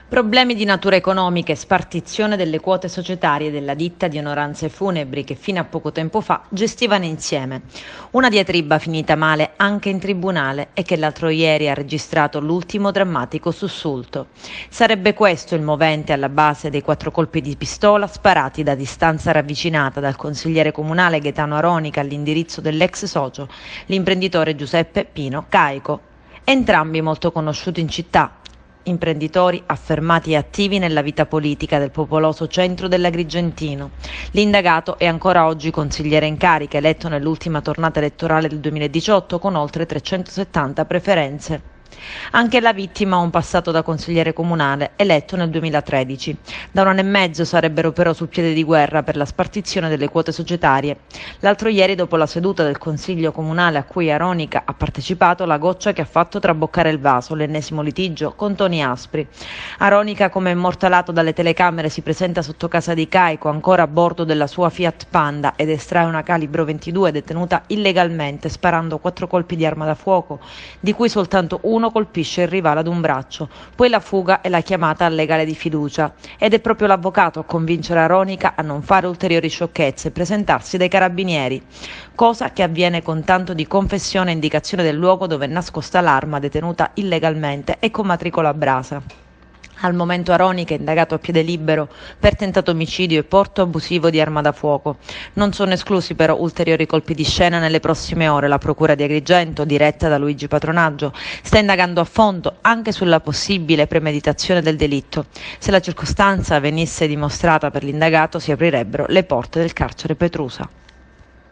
Problemi di natura economica e spartizione delle quote societarie della ditta di onoranze funebri che fino a poco tempo fa gestivano insieme. Una diatriba finita male anche in tribunale e che l'altro ieri ha registrato l'ultimo drammatico sussulto. Sarebbe questo il movente alla base dei 4 colpi di pistola sparati da distanza ravvicinata dal consigliere comunale Gaetano Aronica all'indirizzo dell'ex socio, l'imprenditore Giuseppe Pino Caico. Entrambi molto conosciuti in città, imprenditori affermati e attivi nella vita politica del popoloso centro dell'Agrigentino. L'indagato è ancora oggi consigliere in carica, eletto nell'ultima tornata elettorale del 2018 con oltre 370 preferenze. Anche la vittima ha un passato da consigliere comunale, eletto nel 2013. Da 1 anno e mezzo sarebbero però sul piede di guerra per la spartizione delle quote societarie. L'altro ieri, dopo la seduta del consiglio comunale a cui Aronica ha partecipato, la goccia che ha fatto traboccare il vaso, l'ennesimo litigio con toni aspri. Aronica, come immortalato dalle telecamere, si presenta sotto casa di Caico, ancora a bordo della sua Fiat Panda, ed estrae una calibro 22 detenuta illegalmente, sparando 4 colpi di arma da fuoco, di cui soltanto uno colpisce il rivale ad un braccio. Poi la fuga e la chiamata al legale di fiducia. Ed è proprio l'avvocato a convincere Aronica a non fare ulteriori sciocchezze e presentarsi dai carabinieri. Cosa che avviene con tanto di confessione e indicazione del luogo dove è nascosta l'arma detenuta illegalmente e con matricola a brasa. Al momento Aronica è indagato a piede libero per tentato omicidio e porto abusivo di arma da fuoco. Non sono esclusi però ulteriori colpi di scena nelle prossime ore. La procura di Agrigento, diretta da Luigi Patronaggio, sta indagando a fondo anche sulla possibile premeditazione del delitto. Se la circostanza venisse dimostrata per l'indagato, si aprirebbero le porte del carcere Petrusa.